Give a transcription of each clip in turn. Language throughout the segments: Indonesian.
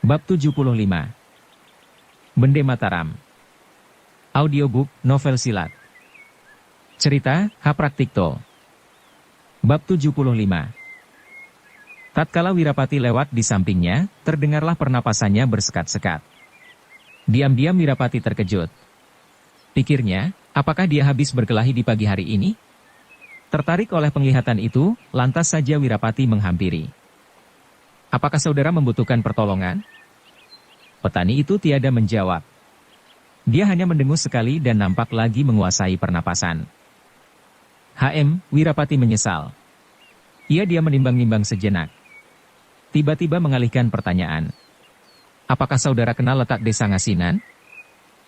Bab 75. Bende Mataram. Audiobook, novel silat. Cerita, H. Praktikto. Bab 75. Tatkala Wirapati lewat di sampingnya, terdengarlah pernapasannya bersekat-sekat. Diam-diam Wirapati terkejut. Pikirnya, apakah dia habis berkelahi di pagi hari ini? Tertarik oleh penglihatan itu, lantas saja Wirapati menghampiri. Apakah saudara membutuhkan pertolongan? Petani itu tiada menjawab. Dia hanya mendengus sekali dan nampak lagi menguasai pernapasan. Wirapati menyesal. Ia menimbang-nimbang sejenak. Tiba-tiba mengalihkan pertanyaan. Apakah saudara kenal letak desa Ngasinan?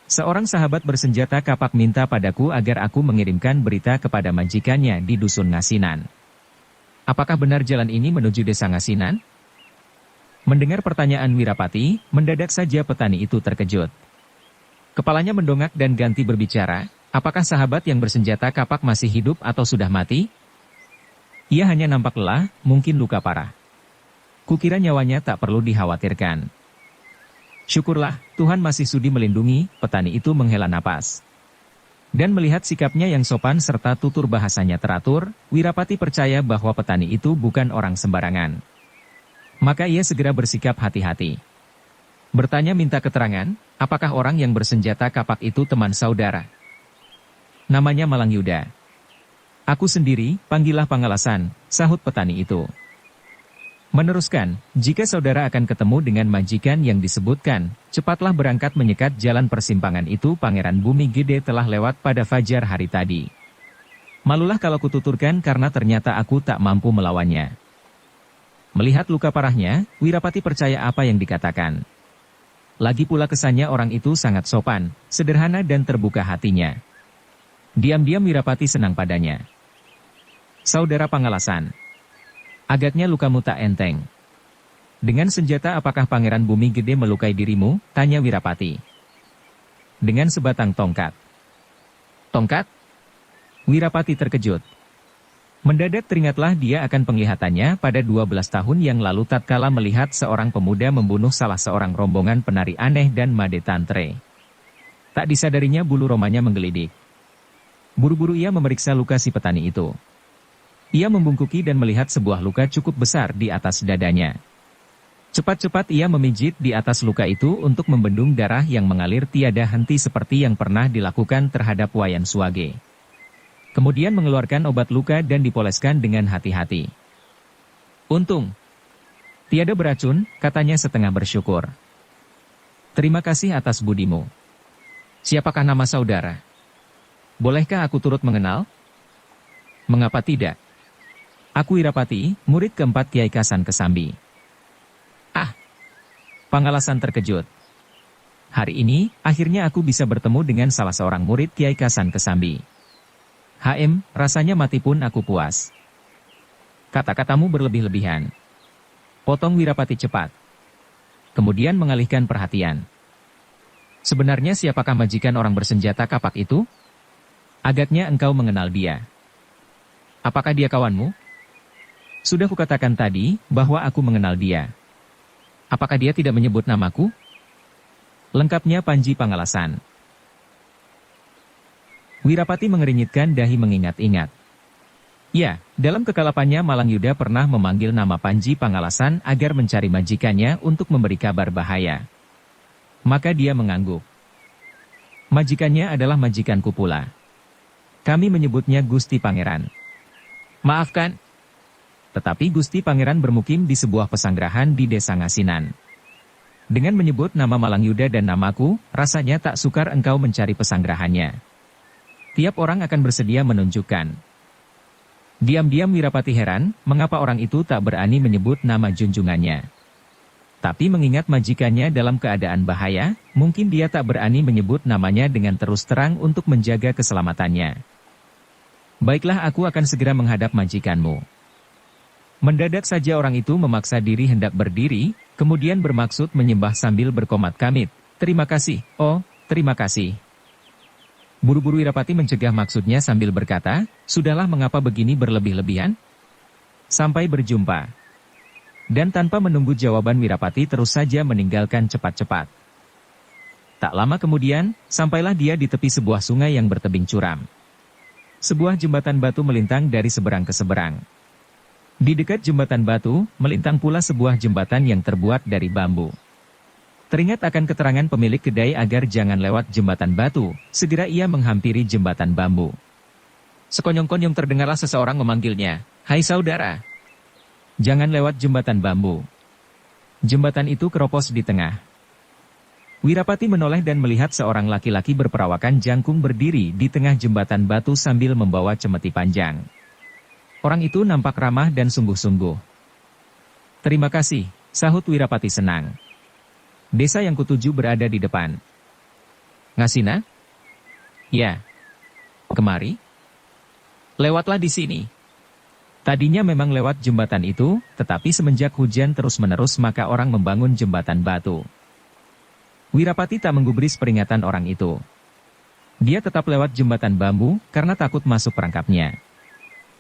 Seorang sahabat bersenjata kapak minta padaku agar aku mengirimkan berita kepada majikannya di dusun Ngasinan. Apakah benar jalan ini menuju desa Ngasinan? Mendengar pertanyaan Wirapati, mendadak saja petani itu terkejut. Kepalanya mendongak dan ganti berbicara, apakah sahabat yang bersenjata kapak masih hidup atau sudah mati? Ia hanya nampak lelah, mungkin luka parah. Kukira nyawanya tak perlu dikhawatirkan. Syukurlah, Tuhan masih sudi melindungi, petani itu menghela napas. Dan melihat sikapnya yang sopan serta tutur bahasanya teratur, Wirapati percaya bahwa petani itu bukan orang sembarangan. Maka ia segera bersikap hati-hati. Bertanya minta keterangan, apakah orang yang bersenjata kapak itu teman saudara? Namanya Malangyuda. Aku sendiri, panggillah Pangalasan, sahut petani itu. Meneruskan, jika saudara akan ketemu dengan majikan yang disebutkan, cepatlah berangkat menyekat jalan persimpangan itu. Pangeran Bumi Gede telah lewat pada fajar hari tadi. Malulah kalau kututurkan karena ternyata aku tak mampu melawannya. Melihat luka parahnya, Wirapati percaya apa yang dikatakan. Lagi pula kesannya orang itu sangat sopan, sederhana dan terbuka hatinya. Diam-diam Wirapati senang padanya. Saudara Pangalasan, agaknya lukamu tak enteng. Dengan senjata apakah Pangeran Bumi Gede melukai dirimu? Tanya Wirapati. Dengan sebatang tongkat. Tongkat? Wirapati terkejut. Mendadak teringatlah dia akan penglihatannya pada 12 tahun yang lalu tatkala melihat seorang pemuda membunuh salah seorang rombongan penari aneh dan made tantre. Tak disadarinya bulu romanya menggelidik. Buru-buru ia memeriksa luka si petani itu. Ia membungkuki dan melihat sebuah luka cukup besar di atas dadanya. Cepat-cepat ia memijit di atas luka itu untuk membendung darah yang mengalir tiada henti seperti yang pernah dilakukan terhadap Wayan Suwage. Kemudian mengeluarkan obat luka dan dipoleskan dengan hati-hati. Untung tiada beracun, katanya setengah bersyukur. Terima kasih atas budimu. Siapakah nama saudara? Bolehkah aku turut mengenal? Mengapa tidak? Aku Wirapati, murid keempat Kiai Kasan Kesambi. Ah! Pangalasan terkejut. Hari ini, akhirnya aku bisa bertemu dengan salah seorang murid Kiai Kasan Kesambi. Rasanya mati pun aku puas. Kata-katamu berlebih-lebihan. Potong Wirapati cepat. Kemudian mengalihkan perhatian. Sebenarnya siapakah majikan orang bersenjata kapak itu? Agaknya engkau mengenal dia. Apakah dia kawanmu? Sudah kukatakan tadi, bahwa aku mengenal dia. Apakah dia tidak menyebut namaku? Lengkapnya Panji Pangalasan. Wirapati mengernyitkan dahi mengingat-ingat. Ya, dalam kekalapannya Malangyuda pernah memanggil nama Panji Pangalasan agar mencari majikannya untuk memberi kabar bahaya. Maka dia mengangguk. Majikannya adalah majikanku pula. Kami menyebutnya Gusti Pangeran. Maafkan. Tetapi Gusti Pangeran bermukim di sebuah pesanggerahan di desa Ngasinan. Dengan menyebut nama Malangyuda dan namaku, rasanya tak sukar engkau mencari pesanggerahannya. Tiap orang akan bersedia menunjukkan. Diam-diam Wirapati heran, mengapa orang itu tak berani menyebut nama junjungannya. Tapi mengingat majikannya dalam keadaan bahaya, mungkin dia tak berani menyebut namanya dengan terus terang untuk menjaga keselamatannya. Baiklah, aku akan segera menghadap majikanmu. Mendadak saja orang itu memaksa diri hendak berdiri, kemudian bermaksud menyembah sambil berkomat kamit. Terima kasih, oh, terima kasih. Buru-buru Wirapati mencegah maksudnya sambil berkata, sudahlah, mengapa begini berlebih-lebihan? Sampai berjumpa. Dan tanpa menunggu jawaban Wirapati terus saja meninggalkan cepat-cepat. Tak lama kemudian, sampailah dia di tepi sebuah sungai yang bertebing curam. Sebuah jembatan batu melintang dari seberang ke seberang. Di dekat jembatan batu, melintang pula sebuah jembatan yang terbuat dari bambu. Teringat akan keterangan pemilik kedai agar jangan lewat jembatan batu, segera ia menghampiri jembatan bambu. Sekonyong-konyong terdengarlah seseorang memanggilnya, "Hai saudara, jangan lewat jembatan bambu." Jembatan itu keropos di tengah. Wirapati menoleh dan melihat seorang laki-laki berperawakan jangkung berdiri di tengah jembatan batu sambil membawa cemeti panjang. Orang itu nampak ramah dan sungguh-sungguh. "Terima kasih," sahut Wirapati senang. "Desa yang kutuju berada di depan." "Ngasina?" "Ya." "Kemari?" "Lewatlah di sini." Tadinya memang lewat jembatan itu, tetapi semenjak hujan terus-menerus maka orang membangun jembatan batu. Wirapati tak menggubris peringatan orang itu. Dia tetap lewat jembatan bambu, karena takut masuk perangkapnya.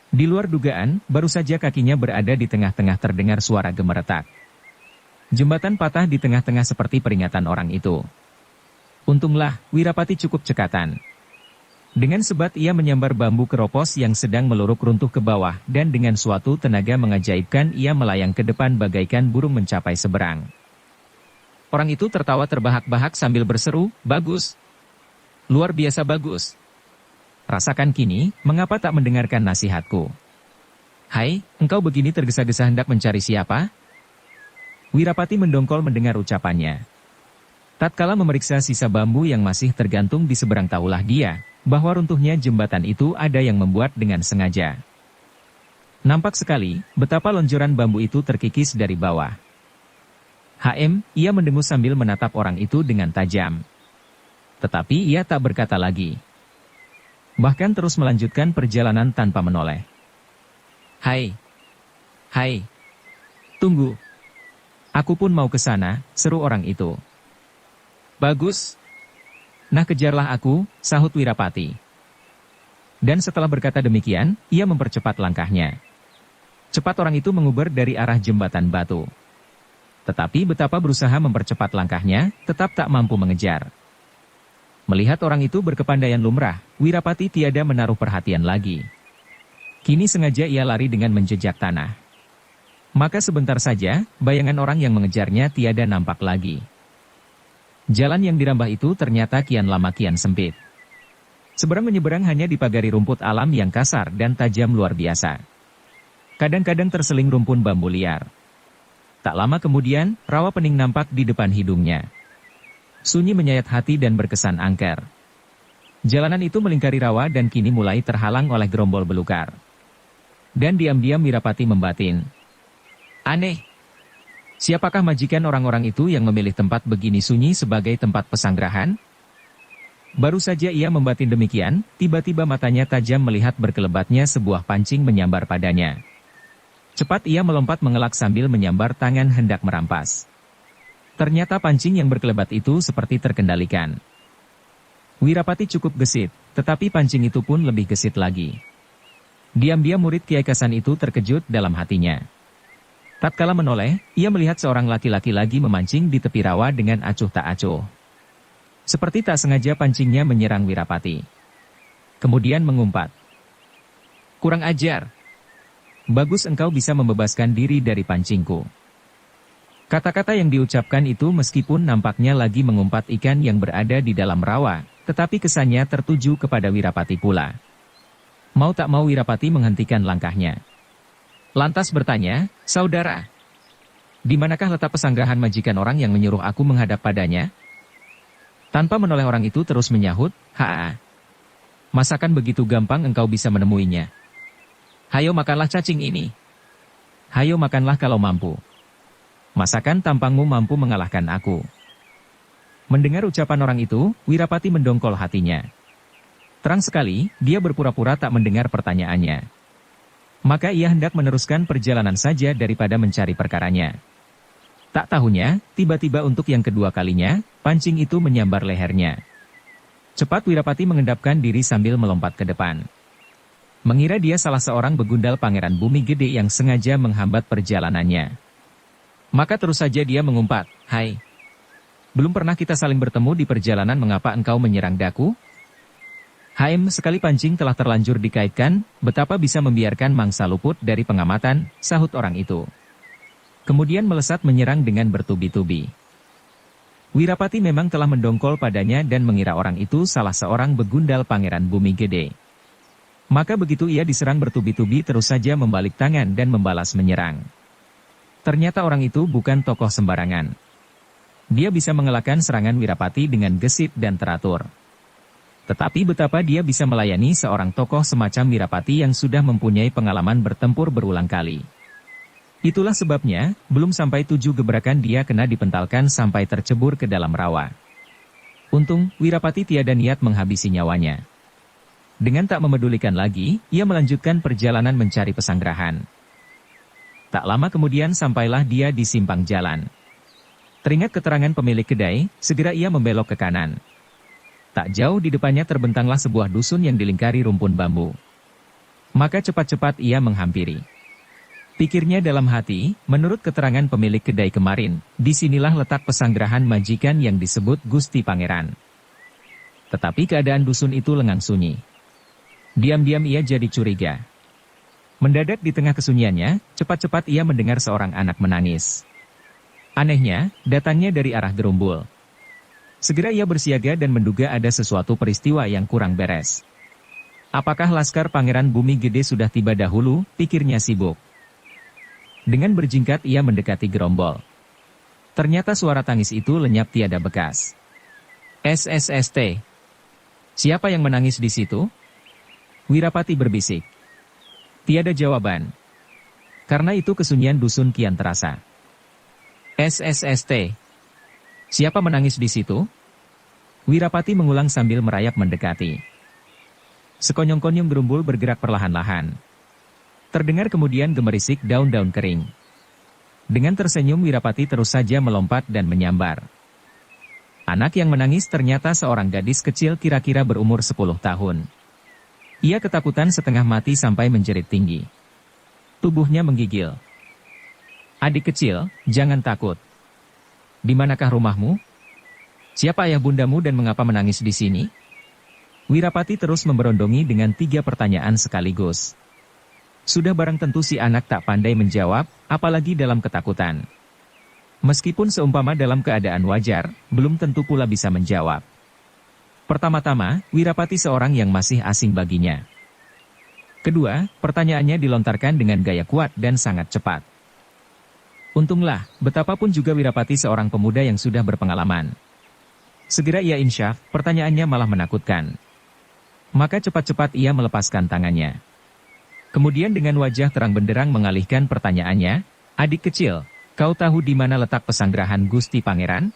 Di luar dugaan, baru saja kakinya berada di tengah-tengah terdengar suara gemeretak. Jembatan patah di tengah-tengah seperti peringatan orang itu. Untunglah, Wirapati cukup cekatan. Dengan sebat ia menyambar bambu keropos yang sedang meluruk runtuh ke bawah, dan dengan suatu tenaga mengajaibkan ia melayang ke depan bagaikan burung mencapai seberang. Orang itu tertawa terbahak-bahak sambil berseru, "Bagus! Luar biasa bagus! Rasakan kini, mengapa tak mendengarkan nasihatku? Hai, engkau begini tergesa-gesa hendak mencari siapa?" Wirapati mendongkol mendengar ucapannya. Tatkala memeriksa sisa bambu yang masih tergantung di seberang tahulah dia, bahwa runtuhnya jembatan itu ada yang membuat dengan sengaja. Nampak sekali, betapa lonjoran bambu itu terkikis dari bawah. Ia mendengus sambil menatap orang itu dengan tajam. Tetapi ia tak berkata lagi. Bahkan terus melanjutkan perjalanan tanpa menoleh. Hai, tunggu. Aku pun mau ke sana, seru orang itu. Bagus. Nah kejarlah aku, sahut Wirapati. Dan setelah berkata demikian, ia mempercepat langkahnya. Cepat orang itu menguber dari arah jembatan batu. Tetapi betapa berusaha mempercepat langkahnya, tetap tak mampu mengejar. Melihat orang itu berkepandaian lumrah, Wirapati tiada menaruh perhatian lagi. Kini sengaja ia lari dengan menjejak tanah. Maka sebentar saja, bayangan orang yang mengejarnya tiada nampak lagi. Jalan yang dirambah itu ternyata kian lama kian sempit. Seberang menyeberang hanya dipagari rumput alam yang kasar dan tajam luar biasa. Kadang-kadang terseling rumpun bambu liar. Tak lama kemudian, rawa pening nampak di depan hidungnya. Sunyi menyayat hati dan berkesan angker. Jalanan itu melingkari rawa dan kini mulai terhalang oleh gerombol belukar. Dan diam-diam Wirapati membatin. Aneh. Siapakah majikan orang-orang itu yang memilih tempat begini sunyi sebagai tempat pesanggerahan? Baru saja ia membatin demikian, tiba-tiba matanya tajam melihat berkelebatnya sebuah pancing menyambar padanya. Cepat ia melompat mengelak sambil menyambar tangan hendak merampas. Ternyata pancing yang berkelebat itu seperti terkendalikan. Wirapati cukup gesit, tetapi pancing itu pun lebih gesit lagi. Diam-diam murid Kiai Kasan itu terkejut dalam hatinya. Tatkala menoleh, ia melihat seorang laki-laki lagi memancing di tepi rawa dengan acuh tak acuh. Seperti tak sengaja pancingnya menyerang Wirapati. Kemudian mengumpat. Kurang ajar. Bagus engkau bisa membebaskan diri dari pancingku. Kata-kata yang diucapkan itu meskipun nampaknya lagi mengumpat ikan yang berada di dalam rawa, tetapi kesannya tertuju kepada Wirapati pula. Mau tak mau Wirapati menghentikan langkahnya. Lantas bertanya, saudara, di manakah letak pesanggerahan majikan orang yang menyuruh aku menghadap padanya? Tanpa menoleh orang itu terus menyahut, masakan begitu gampang engkau bisa menemuinya? Hayo makanlah cacing ini. Hayo makanlah kalau mampu. Masakan tampangmu mampu mengalahkan aku. Mendengar ucapan orang itu, Wirapati mendongkol hatinya. Terang sekali, dia berpura-pura tak mendengar pertanyaannya. Maka ia hendak meneruskan perjalanan saja daripada mencari perkaranya. Tak tahunya, tiba-tiba untuk yang kedua kalinya, pancing itu menyambar lehernya. Cepat Wirapati mengendapkan diri sambil melompat ke depan. Mengira dia salah seorang begundal pangeran bumi gede yang sengaja menghambat perjalanannya. Maka terus saja dia mengumpat, "Hai, belum pernah kita saling bertemu di perjalanan, mengapa engkau menyerang daku?" "Haim, sekali pancing telah terlanjur dikaitkan, betapa bisa membiarkan mangsa luput dari pengamatan," sahut orang itu. Kemudian melesat menyerang dengan bertubi-tubi. Wirapati memang telah mendongkol padanya dan mengira orang itu salah seorang begundal Pangeran Bumi Gede. Maka begitu ia diserang bertubi-tubi terus saja membalik tangan dan membalas menyerang. Ternyata orang itu bukan tokoh sembarangan. Dia bisa mengelakkan serangan Wirapati dengan gesit dan teratur. Tetapi betapa dia bisa melayani seorang tokoh semacam Wirapati yang sudah mempunyai pengalaman bertempur berulang kali. Itulah sebabnya, belum sampai 7 gebrakan dia kena dipentalkan sampai tercebur ke dalam rawa. Untung, Wirapati tiada niat menghabisi nyawanya. Dengan tak memedulikan lagi, ia melanjutkan perjalanan mencari pesanggrahan. Tak lama kemudian sampailah dia di simpang jalan. Teringat keterangan pemilik kedai, segera ia membelok ke kanan. Tak jauh di depannya terbentanglah sebuah dusun yang dilingkari rumpun bambu. Maka cepat-cepat ia menghampiri. Pikirnya dalam hati, menurut keterangan pemilik kedai kemarin, disinilah letak pesanggrahan majikan yang disebut Gusti Pangeran. Tetapi keadaan dusun itu lengang sunyi. Diam-diam ia jadi curiga. Mendadak di tengah kesunyiannya, cepat-cepat ia mendengar seorang anak menangis. Anehnya, datangnya dari arah gerumbul. Segera ia bersiaga dan menduga ada sesuatu peristiwa yang kurang beres. Apakah laskar Pangeran Bumi Gede sudah tiba dahulu, pikirnya sibuk. Dengan berjingkat ia mendekati gerombol. Ternyata suara tangis itu lenyap tiada bekas. "SSST. Siapa yang menangis di situ?" Wirapati berbisik. Tiada jawaban. Karena itu kesunyian dusun kian terasa. "SSST. Siapa menangis di situ?" Wirapati mengulang sambil merayap mendekati. Sekonyong-konyong gerumbul bergerak perlahan-lahan. Terdengar kemudian gemerisik daun-daun kering. Dengan tersenyum Wirapati terus saja melompat dan menyambar. Anak yang menangis ternyata seorang gadis kecil kira-kira berumur 10 tahun. Ia ketakutan setengah mati sampai menjerit tinggi. Tubuhnya menggigil. "Adik kecil, jangan takut. Di manakah rumahmu? Siapa ayah bundamu dan mengapa menangis di sini?" Wirapati terus memberondongi dengan 3 pertanyaan sekaligus. Sudah barang tentu si anak tak pandai menjawab, apalagi dalam ketakutan. Meskipun seumpama dalam keadaan wajar, belum tentu pula bisa menjawab. Pertama-tama, Wirapati seorang yang masih asing baginya. Kedua, pertanyaannya dilontarkan dengan gaya kuat dan sangat cepat. Untunglah, betapapun juga Wirapati seorang pemuda yang sudah berpengalaman. Segera ia insyaf, pertanyaannya malah menakutkan. Maka cepat-cepat ia melepaskan tangannya. Kemudian dengan wajah terang benderang mengalihkan pertanyaannya, "Adik kecil, kau tahu di mana letak pesanggrahan Gusti Pangeran?"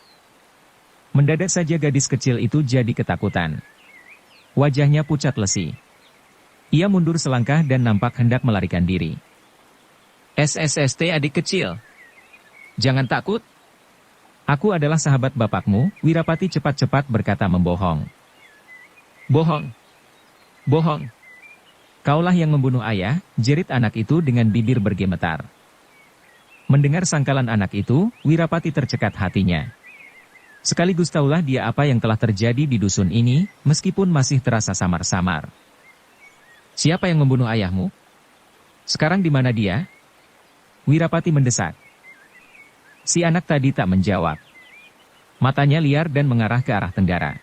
Mendadak saja gadis kecil itu jadi ketakutan. Wajahnya pucat lesi. Ia mundur selangkah dan nampak hendak melarikan diri. "SSST adik kecil. Jangan takut. Aku adalah sahabat bapakmu," Wirapati cepat-cepat berkata membohong. "Bohong. Bohong. Kaulah yang membunuh ayah," jerit anak itu dengan bibir bergemetar. Mendengar sangkalan anak itu, Wirapati tercekat hatinya. Sekaligus taulah dia apa yang telah terjadi di dusun ini, meskipun masih terasa samar-samar. "Siapa yang membunuh ayahmu? Sekarang di mana dia?" Wirapati mendesak. Si anak tadi tak menjawab. Matanya liar dan mengarah ke arah tenggara.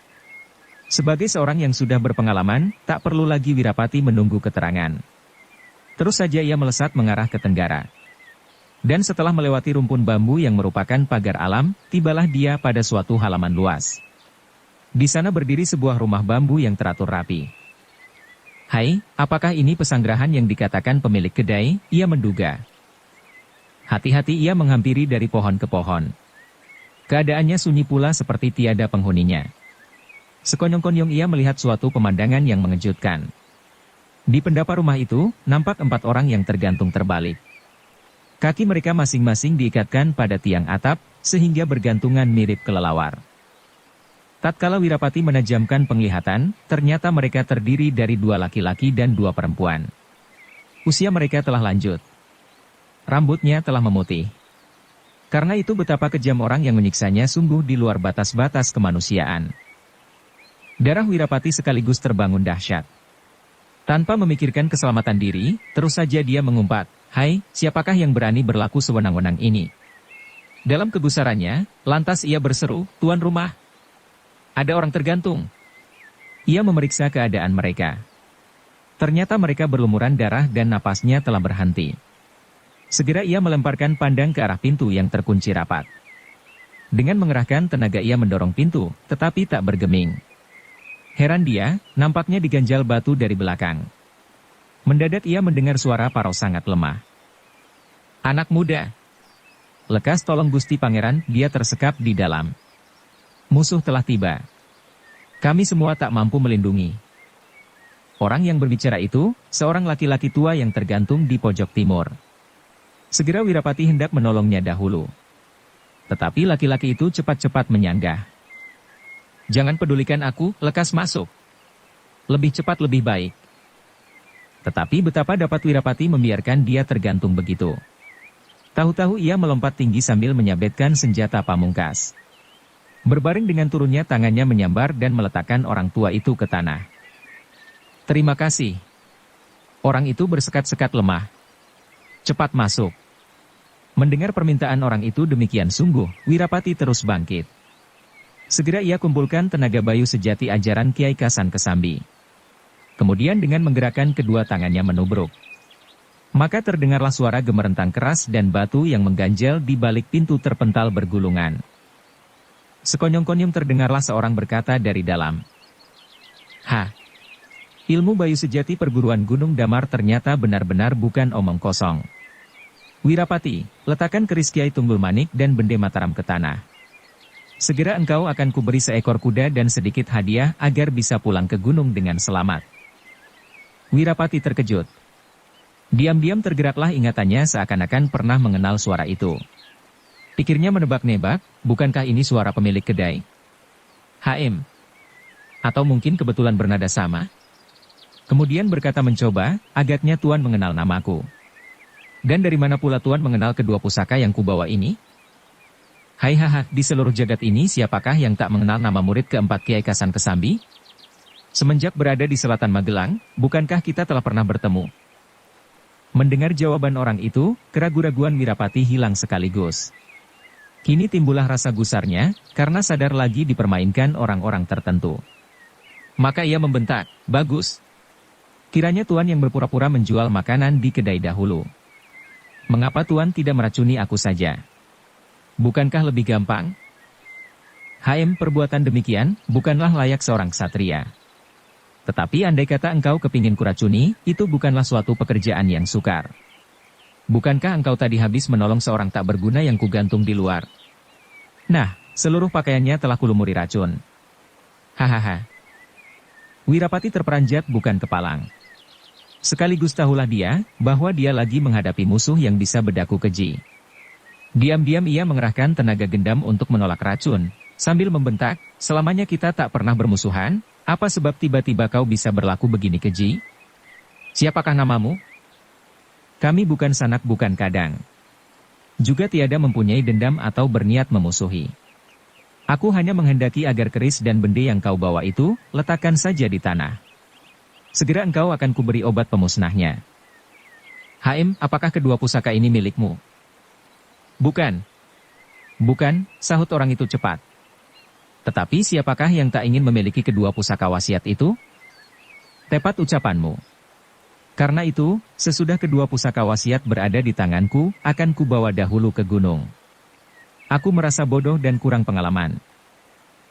Sebagai seorang yang sudah berpengalaman, tak perlu lagi Wirapati menunggu keterangan. Terus saja ia melesat mengarah ke tenggara. Dan setelah melewati rumpun bambu yang merupakan pagar alam, tibalah dia pada suatu halaman luas. Di sana berdiri sebuah rumah bambu yang teratur rapi. "Hai, apakah ini pesanggrahan yang dikatakan pemilik kedai?" ia menduga. Hati-hati ia menghampiri dari pohon ke pohon. Keadaannya sunyi pula seperti tiada penghuninya. Sekonyong-konyong ia melihat suatu pemandangan yang mengejutkan. Di pendapa rumah itu, nampak 4 orang yang tergantung terbalik. Kaki mereka masing-masing diikatkan pada tiang atap, sehingga bergantungan mirip kelelawar. Tatkala Wirapati menajamkan penglihatan, ternyata mereka terdiri dari 2 laki-laki dan 2 perempuan. Usia mereka telah lanjut. Rambutnya telah memutih. Karena itu betapa kejam orang yang menyiksanya sungguh di luar batas-batas kemanusiaan. Darah Wirapati sekaligus terbangun dahsyat. Tanpa memikirkan keselamatan diri, terus saja dia mengumpat, "Hai, siapakah yang berani berlaku sewenang-wenang ini?" Dalam kegusarannya, lantas ia berseru, "Tuan rumah, ada orang tergantung." Ia memeriksa keadaan mereka. Ternyata mereka berlumuran darah dan napasnya telah berhenti. Segera ia melemparkan pandang ke arah pintu yang terkunci rapat. Dengan mengerahkan tenaga ia mendorong pintu, tetapi tak bergeming. Heran dia, nampaknya diganjal batu dari belakang. Mendadak ia mendengar suara parau sangat lemah. "Anak muda, lekas tolong Gusti Pangeran, dia tersekap di dalam. Musuh telah tiba. Kami semua tak mampu melindungi." Orang yang berbicara itu, seorang laki-laki tua yang tergantung di pojok timur. Segera Wirapati hendak menolongnya dahulu. Tetapi laki-laki itu cepat-cepat menyanggah. "Jangan pedulikan aku, lekas masuk. Lebih cepat lebih baik." Tetapi betapa dapat Wirapati membiarkan dia tergantung begitu. Tahu-tahu ia melompat tinggi sambil menyabetkan senjata pamungkas. Berbaring dengan turunnya tangannya menyambar dan meletakkan orang tua itu ke tanah. "Terima kasih." Orang itu bersekat-sekat lemah. "Cepat masuk." Mendengar permintaan orang itu demikian sungguh, Wirapati terus bangkit. Segera ia kumpulkan tenaga bayu sejati ajaran Kiai Kasan Kesambi. Kemudian dengan menggerakkan kedua tangannya menubruk. Maka terdengarlah suara gemerentang keras dan batu yang mengganjal di balik pintu terpental bergulungan. Sekonyong-konyong terdengarlah seorang berkata dari dalam. "Hah, ilmu bayu sejati perguruan Gunung Damar ternyata benar-benar bukan omong kosong. Wirapati, letakkan keris Kiai Tunggul Manik dan Bende Mataram ke tanah. Segera engkau akan kuberi seekor kuda dan sedikit hadiah agar bisa pulang ke gunung dengan selamat." Wirapati terkejut. Diam-diam tergeraklah ingatannya seakan-akan pernah mengenal suara itu. Pikirnya menebak-nebak, bukankah ini suara pemilik kedai? "HM. Atau mungkin kebetulan bernada sama?" Kemudian berkata mencoba, "Agaknya Tuan mengenal namaku. Dan dari mana pula Tuan mengenal kedua pusaka yang kubawa ini?" "Hai haha, di seluruh jagat ini siapakah yang tak mengenal nama murid keempat Kiai Kasan Kesambi? Semenjak berada di selatan Magelang, bukankah kita telah pernah bertemu?" Mendengar jawaban orang itu, keraguan-raguan Wirapati hilang sekaligus. Kini timbullah rasa gusarnya, karena sadar lagi dipermainkan orang-orang tertentu. Maka ia membentak, "Bagus. Kiranya Tuan yang berpura-pura menjual makanan di kedai dahulu. Mengapa Tuan tidak meracuni aku saja? Bukankah lebih gampang?" Perbuatan demikian, bukanlah layak seorang ksatria. Tetapi andai kata engkau kepingin kuracuni, itu bukanlah suatu pekerjaan yang sukar. Bukankah engkau tadi habis menolong seorang tak berguna yang kugantung di luar? Nah, seluruh pakaiannya telah kulumuri racun. Hahaha. Wirapati terperanjat bukan kepalang. Sekaligus tahulah dia, bahwa dia lagi menghadapi musuh yang bisa berdaku keji. Diam-diam ia mengerahkan tenaga gendam untuk menolak racun, sambil membentak, "Selamanya kita tak pernah bermusuhan, apa sebab tiba-tiba kau bisa berlaku begini keji? Siapakah namamu?" "Kami bukan sanak bukan kadang. Juga tiada mempunyai dendam atau berniat memusuhi. Aku hanya menghendaki agar keris dan bende yang kau bawa itu, letakkan saja di tanah. Segera engkau akan kuberi obat pemusnahnya." Apakah kedua pusaka ini milikmu?" "Bukan." "Bukan," sahut orang itu cepat. "Tetapi siapakah yang tak ingin memiliki kedua pusaka wasiat itu?" "Tepat ucapanmu. Karena itu, sesudah kedua pusaka wasiat berada di tanganku, akan kubawa dahulu ke gunung. Aku merasa bodoh dan kurang pengalaman.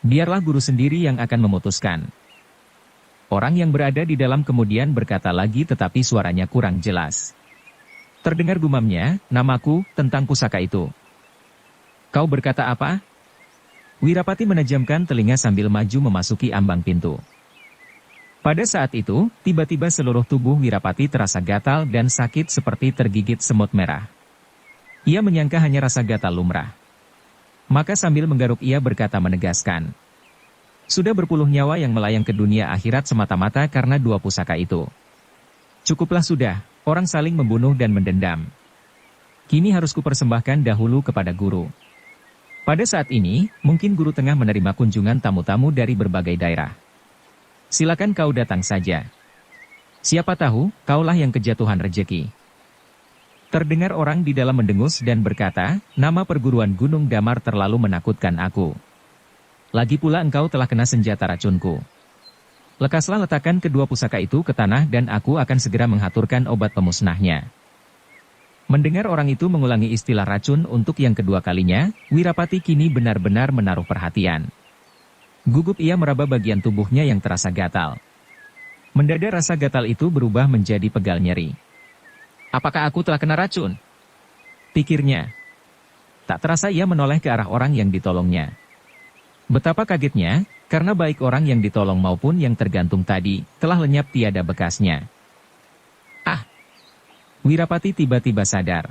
Biarlah guru sendiri yang akan memutuskan." Orang yang berada di dalam kemudian berkata lagi tetapi suaranya kurang jelas. Terdengar gumamnya, "Namaku, tentang pusaka itu." "Kau berkata apa?" Wirapati menajamkan telinga sambil maju memasuki ambang pintu. Pada saat itu, tiba-tiba seluruh tubuh Wirapati terasa gatal dan sakit seperti tergigit semut merah. Ia menyangka hanya rasa gatal lumrah. Maka sambil menggaruk ia berkata menegaskan, "Sudah berpuluh nyawa yang melayang ke dunia akhirat semata-mata karena dua pusaka itu. Cukuplah sudah, orang saling membunuh dan mendendam. Kini harus kupersembahkan dahulu kepada guru. Pada saat ini, mungkin guru tengah menerima kunjungan tamu-tamu dari berbagai daerah. Silakan kau datang saja. Siapa tahu, kaulah yang kejatuhan rejeki. Terdengar orang di dalam mendengus dan berkata, nama perguruan Gunung Damar terlalu menakutkan aku. Lagi pula engkau telah kena senjata racunku. Lekaslah letakkan kedua pusaka itu ke tanah dan aku akan segera mengaturkan obat pemusnahnya. Mendengar orang itu mengulangi istilah racun untuk yang kedua kalinya, Wirapati kini benar-benar menaruh perhatian. Gugup ia meraba bagian tubuhnya yang terasa gatal. Mendadak rasa gatal itu berubah menjadi pegal nyeri. Apakah aku telah kena racun? Pikirnya. Tak terasa ia menoleh ke arah orang yang ditolongnya. Betapa kagetnya, karena baik orang yang ditolong maupun yang tergantung tadi, telah lenyap tiada bekasnya. Wirapati tiba-tiba sadar.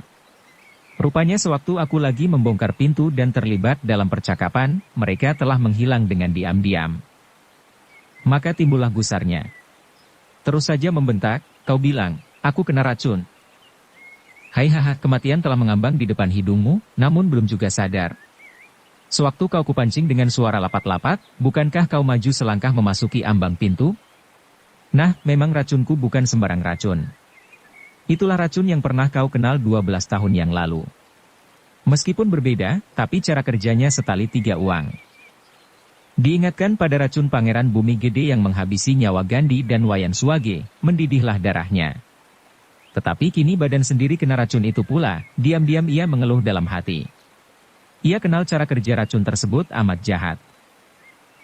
Rupanya sewaktu aku lagi membongkar pintu dan terlibat dalam percakapan, mereka telah menghilang dengan diam-diam. Maka timbullah gusarnya. Terus saja membentak, kau bilang, aku kena racun. Hai haha, kematian telah mengambang di depan hidungmu, namun belum juga sadar. Sewaktu kau kupancing dengan suara lapat-lapat, bukankah kau maju selangkah memasuki ambang pintu? Nah, memang racunku bukan sembarang racun. Itulah racun yang pernah kau kenal 12 tahun yang lalu. Meskipun berbeda, tapi cara kerjanya setali 3 uang. Diingatkan pada racun Pangeran Bumi Gede yang menghabisi nyawa Gandhi dan Wayan Suwage, mendidihlah darahnya. Tetapi kini badan sendiri kena racun itu pula, diam-diam ia mengeluh dalam hati. Ia kenal cara kerja racun tersebut amat jahat.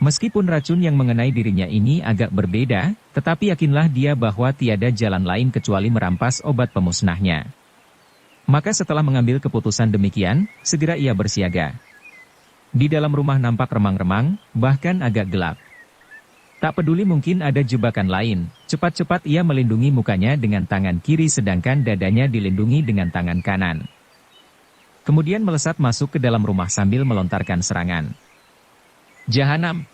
Meskipun racun yang mengenai dirinya ini agak berbeda, tetapi yakinlah dia bahwa tiada jalan lain kecuali merampas obat pemusnahnya. Maka setelah mengambil keputusan demikian, segera ia bersiaga. Di dalam rumah nampak remang-remang, bahkan agak gelap. Tak peduli mungkin ada jebakan lain, cepat-cepat ia melindungi mukanya dengan tangan kiri sedangkan dadanya dilindungi dengan tangan kanan. Kemudian melesat masuk ke dalam rumah sambil melontarkan serangan. Jahanam!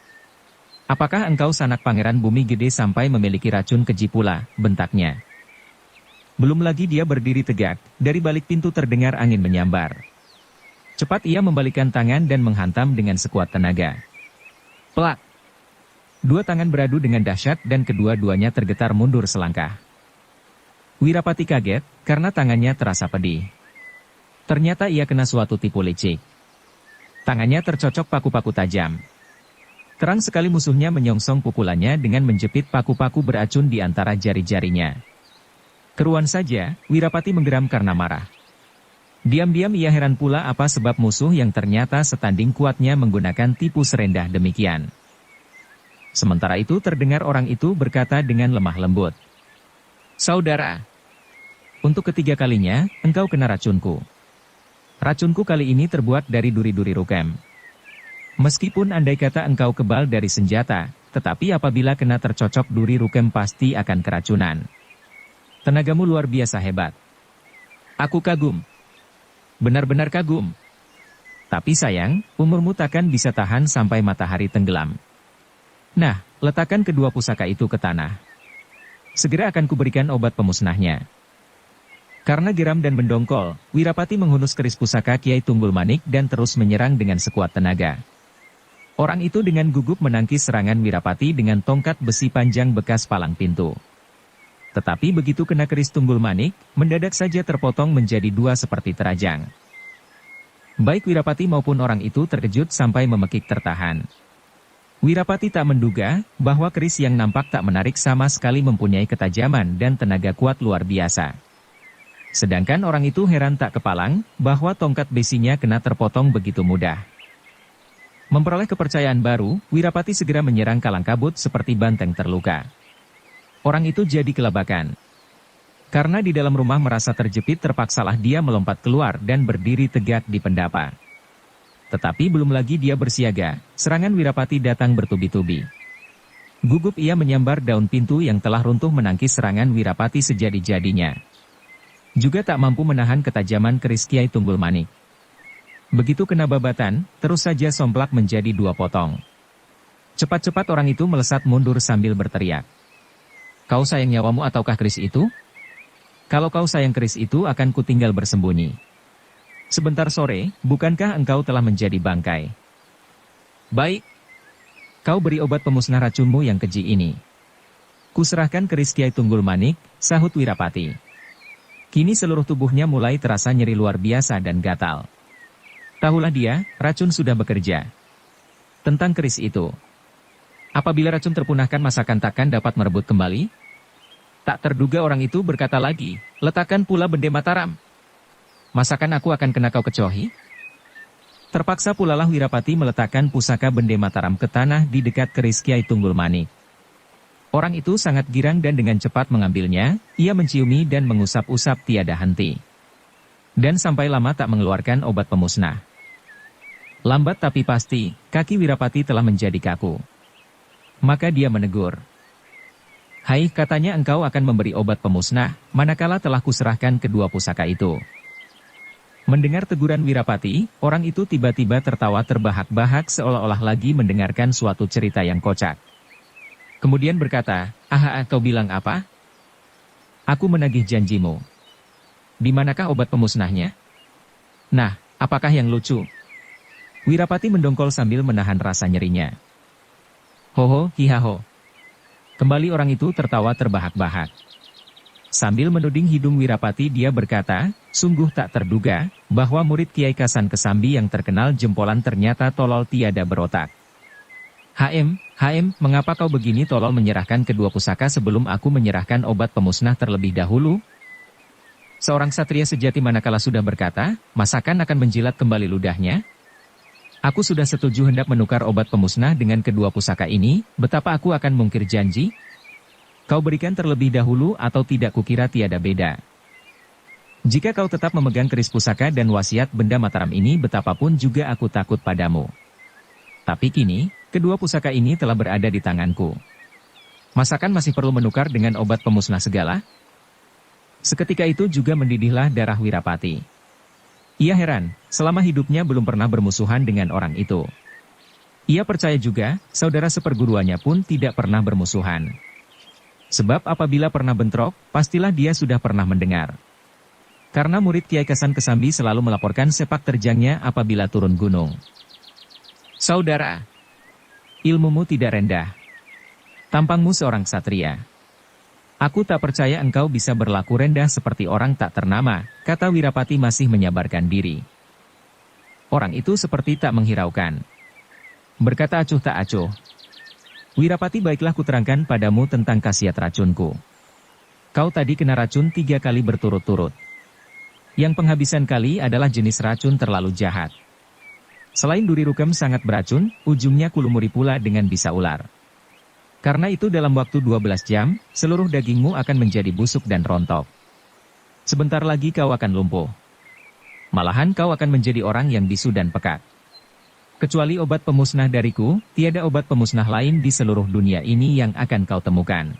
Apakah engkau sanak Pangeran Bumi Gede sampai memiliki racun keji pula, bentaknya. Belum lagi dia berdiri tegak, dari balik pintu terdengar angin menyambar. Cepat ia membalikkan tangan dan menghantam dengan sekuat tenaga. Plak! 2 tangan beradu dengan dahsyat dan kedua-duanya tergetar mundur selangkah. Wirapati kaget, karena tangannya terasa pedih. Ternyata ia kena suatu tipu licik. Tangannya tercocok paku-paku tajam. Terang sekali musuhnya menyongsong pukulannya dengan menjepit paku-paku beracun di antara jari-jarinya. Keruan saja, Wirapati menggeram karena marah. Diam-diam ia heran pula apa sebab musuh yang ternyata setanding kuatnya menggunakan tipu serendah demikian. Sementara itu terdengar orang itu berkata dengan lemah lembut. Saudara, untuk ketiga kalinya, engkau kena racunku. Racunku kali ini terbuat dari duri-duri rukem. Meskipun andai kata engkau kebal dari senjata, tetapi apabila kena tercocok duri rukem pasti akan keracunan. Tenagamu luar biasa hebat. Aku kagum. Benar-benar kagum. Tapi sayang, umurmu takkan bisa tahan sampai matahari tenggelam. Nah, letakkan kedua pusaka itu ke tanah. Segera akan kuberikan obat pemusnahnya. Karena geram dan mendongkol, Wirapati menghunus keris pusaka Kiai Tunggul Manik dan terus menyerang dengan sekuat tenaga. Orang itu dengan gugup menangkis serangan Wirapati dengan tongkat besi panjang bekas palang pintu. Tetapi begitu kena keris Tunggul Manik, mendadak saja terpotong menjadi 2 seperti terajang. Baik Wirapati maupun orang itu terkejut sampai memekik tertahan. Wirapati tak menduga bahwa keris yang nampak tak menarik sama sekali mempunyai ketajaman dan tenaga kuat luar biasa. Sedangkan orang itu heran tak kepalang bahwa tongkat besinya kena terpotong begitu mudah. Memperoleh kepercayaan baru, Wirapati segera menyerang kalang kabut seperti banteng terluka. Orang itu jadi kelabakan. Karena di dalam rumah merasa terjepit terpaksalah dia melompat keluar dan berdiri tegak di pendapa. Tetapi belum lagi dia bersiaga, serangan Wirapati datang bertubi-tubi. Gugup ia menyambar daun pintu yang telah runtuh menangkis serangan Wirapati sejadi-jadinya. Juga tak mampu menahan ketajaman keris Kiai Tunggul Manik. Begitu kena babatan, terus saja somplak menjadi 2 potong. Cepat-cepat orang itu melesat mundur sambil berteriak. Kau sayang nyawamu ataukah keris itu? Kalau kau sayang keris itu akan kutinggal bersembunyi. Sebentar sore, bukankah engkau telah menjadi bangkai? Baik. Kau beri obat pemusnah racunmu yang keji ini. Kuserahkan keris Kiai Tunggul Manik, sahut Wirapati. Kini seluruh tubuhnya mulai terasa nyeri luar biasa dan gatal. Tahulah dia, racun sudah bekerja. Tentang keris itu. Apabila racun terpunahkan masakan takkan dapat merebut kembali? Tak terduga orang itu berkata lagi, letakkan pula bende Mataram. Masakan aku akan kena kau kecohi? Terpaksa pulalah Wirapati meletakkan pusaka bende Mataram ke tanah di dekat keris Kiai Tunggul Manik. Orang itu sangat girang dan dengan cepat mengambilnya, ia menciumi dan mengusap-usap tiada henti. Dan sampai lama tak mengeluarkan obat pemusnah. Lambat tapi pasti, kaki Wirapati telah menjadi kaku. Maka dia menegur. Hai, katanya engkau akan memberi obat pemusnah, manakala telah kuserahkan kedua pusaka itu. Mendengar teguran Wirapati, orang itu tiba-tiba tertawa terbahak-bahak seolah-olah lagi mendengarkan suatu cerita yang kocak. Kemudian berkata, "Ah, kau bilang apa? Aku menagih janjimu. Di manakah obat pemusnahnya? Nah, apakah yang lucu?" Wirapati mendongkol sambil menahan rasa nyerinya. Hoho, hihaho. Kembali orang itu tertawa terbahak-bahak. Sambil menuding hidung Wirapati dia berkata, sungguh tak terduga, bahwa murid Kiai Kasan Kesambi yang terkenal jempolan ternyata tolol tiada berotak. HM, mengapa kau begini tolol menyerahkan kedua pusaka sebelum aku menyerahkan obat pemusnah terlebih dahulu? Seorang satria sejati manakala sudah berkata, masakan akan menjilat kembali ludahnya? Aku sudah setuju hendak menukar obat pemusnah dengan kedua pusaka ini, betapa aku akan mungkir janji? Kau berikan terlebih dahulu atau tidak kukira tiada beda. Jika kau tetap memegang keris pusaka dan wasiat benda Mataram ini betapapun juga aku takut padamu. Tapi kini, kedua pusaka ini telah berada di tanganku. Masakan masih perlu menukar dengan obat pemusnah segala? Seketika itu juga mendidihlah darah Wirapati. Ia heran, selama hidupnya belum pernah bermusuhan dengan orang itu. Ia percaya juga, saudara seperguruannya pun tidak pernah bermusuhan. Sebab apabila pernah bentrok, pastilah dia sudah pernah mendengar. Karena murid Kiai Kasan Kesambi selalu melaporkan sepak terjangnya apabila turun gunung. Saudara, ilmumu tidak rendah. Tampangmu seorang satria. Aku tak percaya engkau bisa berlaku rendah seperti orang tak ternama, kata Wirapati masih menyabarkan diri. Orang itu seperti tak menghiraukan. Berkata acuh tak acuh. Wirapati, baiklah kuterangkan padamu tentang khasiat racunku. Kau tadi kena racun 3 kali berturut-turut. Yang penghabisan kali adalah jenis racun terlalu jahat. Selain duri rukem sangat beracun, ujungnya kulumuri pula dengan bisa ular. Karena itu dalam waktu 12 jam, seluruh dagingmu akan menjadi busuk dan rontok. Sebentar lagi kau akan lumpuh. Malahan kau akan menjadi orang yang bisu dan pekat. Kecuali obat pemusnah dariku, tiada obat pemusnah lain di seluruh dunia ini yang akan kau temukan.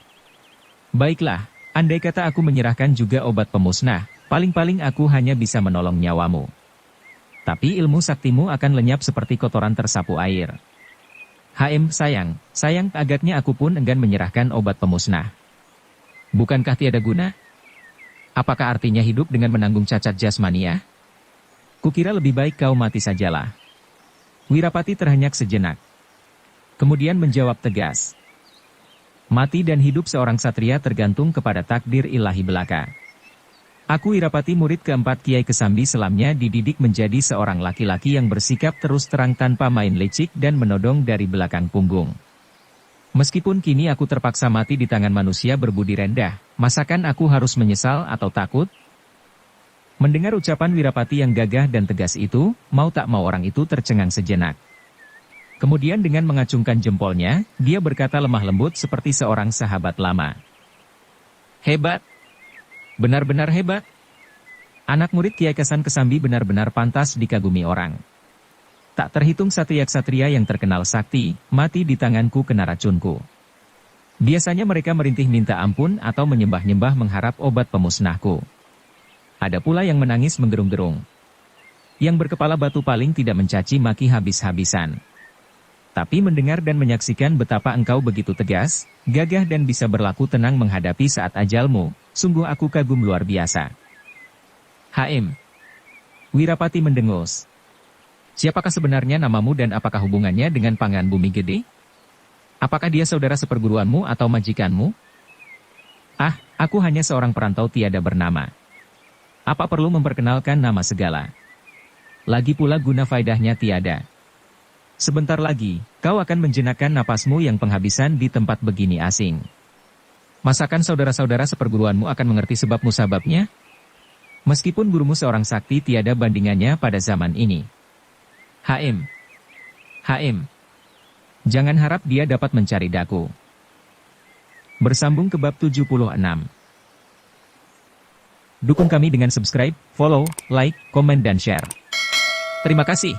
Baiklah, andai kata aku menyerahkan juga obat pemusnah, paling-paling aku hanya bisa menolong nyawamu. Tapi ilmu saktimu akan lenyap seperti kotoran tersapu air. Sayang, agaknya aku pun enggan menyerahkan obat pemusnah. Bukankah tiada guna? Apakah artinya hidup dengan menanggung cacat jasmania? Kukira lebih baik kau mati sajalah. Wirapati terhenyak sejenak. Kemudian menjawab tegas. Mati dan hidup seorang satria tergantung kepada takdir ilahi belaka. Aku Wirapati, murid keempat Kiai Kesambi, selamnya dididik menjadi seorang laki-laki yang bersikap terus terang tanpa main licik dan menodong dari belakang punggung. Meskipun kini aku terpaksa mati di tangan manusia berbudi rendah, masakan aku harus menyesal atau takut? Mendengar ucapan Wirapati yang gagah dan tegas itu, mau tak mau orang itu tercengang sejenak. Kemudian dengan mengacungkan jempolnya, dia berkata lemah lembut seperti seorang sahabat lama. Hebat! Benar-benar hebat. Anak murid Kiai Kasan Kesambi benar-benar pantas dikagumi orang. Tak terhitung satria-satria yang terkenal sakti, mati di tanganku kena racunku. Biasanya mereka merintih minta ampun atau menyembah-nyembah mengharap obat pemusnahku. Ada pula yang menangis menggerung-gerung. Yang berkepala batu paling tidak mencaci maki habis-habisan. Tapi mendengar dan menyaksikan betapa engkau begitu tegas, gagah dan bisa berlaku tenang menghadapi saat ajalmu, sungguh aku kagum luar biasa. HM. Wirapati mendengus. Siapakah sebenarnya namamu dan apakah hubungannya dengan Pangeran Bumi Gede? Apakah dia saudara seperguruanmu atau majikanmu? Ah, aku hanya seorang perantau tiada bernama. Apa perlu memperkenalkan nama segala? Lagi pula guna faedahnya tiada. Sebentar lagi, kau akan menjenakkan napasmu yang penghabisan di tempat begini asing. Masakan saudara-saudara seperguruanmu akan mengerti sebab musababnya? Meskipun gurumu seorang sakti tiada bandingannya pada zaman ini. Haim. Jangan harap dia dapat mencari daku. Bersambung ke bab 76. Dukung kami dengan subscribe, follow, like, komen dan share. Terima kasih.